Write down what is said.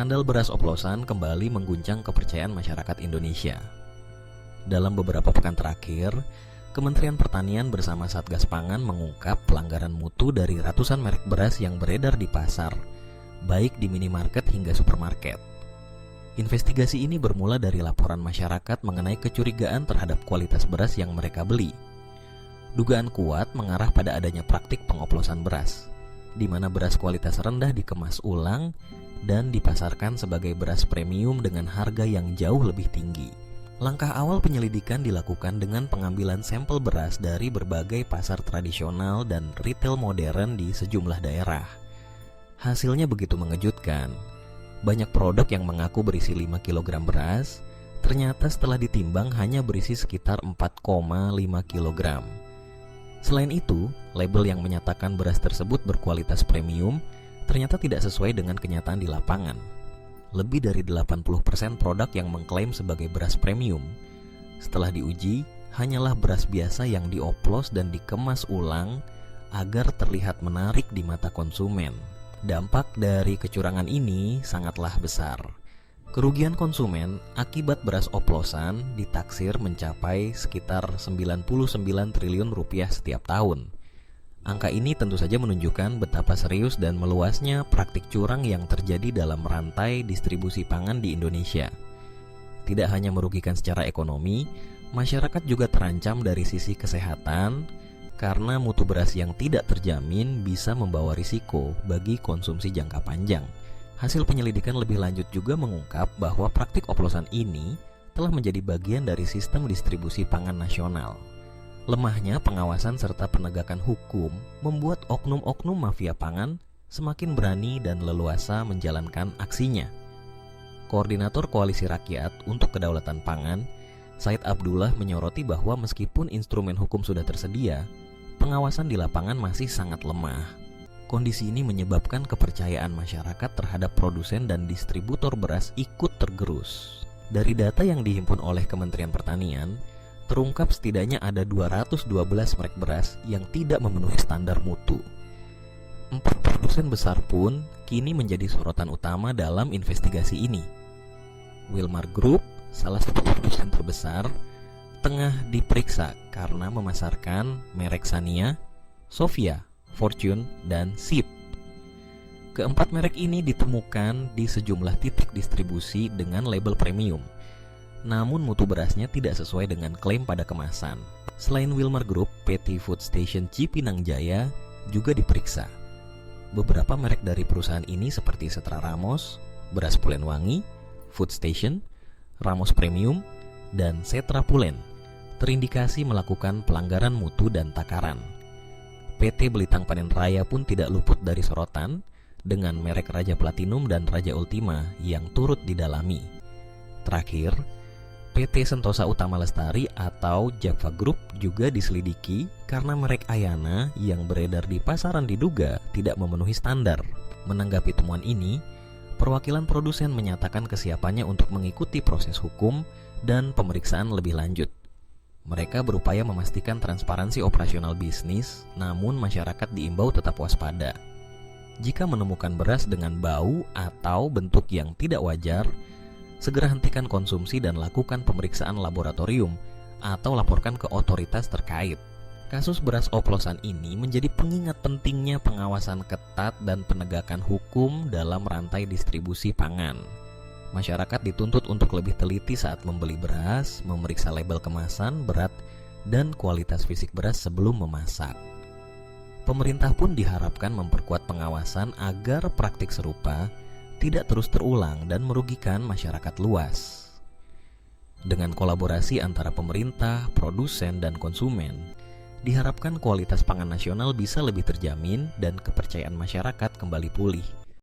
Skandal beras oplosan kembali mengguncang kepercayaan masyarakat Indonesia. Dalam beberapa pekan terakhir, Kementerian Pertanian bersama Satgas Pangan mengungkap pelanggaran mutu dari ratusan merek beras yang beredar di pasar, baik di minimarket hingga supermarket. Investigasi ini bermula dari laporan masyarakat mengenai kecurigaan terhadap kualitas beras yang mereka beli. Dugaan kuat mengarah pada adanya praktik pengoplosan beras, di mana beras kualitas rendah dikemas ulang dan dipasarkan sebagai beras premium dengan harga yang jauh lebih tinggi. Langkah awal penyelidikan dilakukan dengan pengambilan sampel beras dari berbagai pasar tradisional dan retail modern di sejumlah daerah. Hasilnya begitu mengejutkan. Banyak produk yang mengaku berisi 5 kg beras, ternyata setelah ditimbang hanya berisi sekitar 4,5 kg. Selain itu, label yang menyatakan beras tersebut berkualitas premium ternyata tidak sesuai dengan kenyataan di lapangan. Lebih dari 80% produk yang mengklaim sebagai beras premium, setelah diuji, hanyalah beras biasa yang dioplos dan dikemas ulang agar terlihat menarik di mata konsumen. Dampak dari kecurangan ini sangatlah besar. Kerugian konsumen akibat beras oplosan ditaksir mencapai sekitar 99 triliun rupiah setiap tahun. Angka ini tentu saja menunjukkan betapa serius dan meluasnya praktik curang yang terjadi dalam rantai distribusi pangan di Indonesia. Tidak hanya merugikan secara ekonomi, masyarakat juga terancam dari sisi kesehatan karena mutu beras yang tidak terjamin bisa membawa risiko bagi konsumsi jangka panjang. Hasil penyelidikan lebih lanjut juga mengungkap bahwa praktik oplosan ini telah menjadi bagian dari sistem distribusi pangan nasional. Lemahnya pengawasan serta penegakan hukum membuat oknum-oknum mafia pangan semakin berani dan leluasa menjalankan aksinya. Koordinator Koalisi Rakyat untuk Kedaulatan Pangan, Said Abdullah, menyoroti bahwa meskipun instrumen hukum sudah tersedia, pengawasan di lapangan masih sangat lemah. Kondisi ini menyebabkan kepercayaan masyarakat terhadap produsen dan distributor beras ikut tergerus. Dari data yang dihimpun oleh Kementerian Pertanian, terungkap setidaknya ada 212 merek beras yang tidak memenuhi standar mutu. 4 produsen besar pun kini menjadi sorotan utama dalam investigasi ini. Wilmar Group, salah satu produsen terbesar, tengah diperiksa karena memasarkan merek Sania, Sofia, Fortune, dan Sip. Keempat merek ini ditemukan di sejumlah titik distribusi dengan label premium. Namun mutu berasnya tidak sesuai dengan klaim pada kemasan. Selain Wilmar Group, PT Food Station Cipinang Jaya juga diperiksa. Beberapa merek dari perusahaan ini seperti Setra Ramos, Beras Pulen Wangi, Food Station, Ramos Premium, dan Setra Pulen terindikasi melakukan pelanggaran mutu dan takaran. PT Belitang Panen Raya pun tidak luput dari sorotan dengan merek Raja Platinum dan Raja Ultima yang turut didalami. Terakhir, PT Sentosa Utama Lestari atau Java Group juga diselidiki karena merek Ayana yang beredar di pasaran diduga tidak memenuhi standar. Menanggapi temuan ini, perwakilan produsen menyatakan kesiapannya untuk mengikuti proses hukum dan pemeriksaan lebih lanjut. Mereka berupaya memastikan transparansi operasional bisnis, namun masyarakat diimbau tetap waspada. Jika menemukan beras dengan bau atau bentuk yang tidak wajar, segera hentikan konsumsi dan lakukan pemeriksaan laboratorium atau laporkan ke otoritas terkait. Kasus beras oplosan ini menjadi pengingat pentingnya pengawasan ketat dan penegakan hukum dalam rantai distribusi pangan. Masyarakat dituntut untuk lebih teliti saat membeli beras, memeriksa label kemasan, berat, dan kualitas fisik beras sebelum memasak. Pemerintah pun diharapkan memperkuat pengawasan agar praktik serupa tidak terus terulang dan merugikan masyarakat luas. Dengan kolaborasi antara pemerintah, produsen, dan konsumen, diharapkan kualitas pangan nasional bisa lebih terjamin dan kepercayaan masyarakat kembali pulih.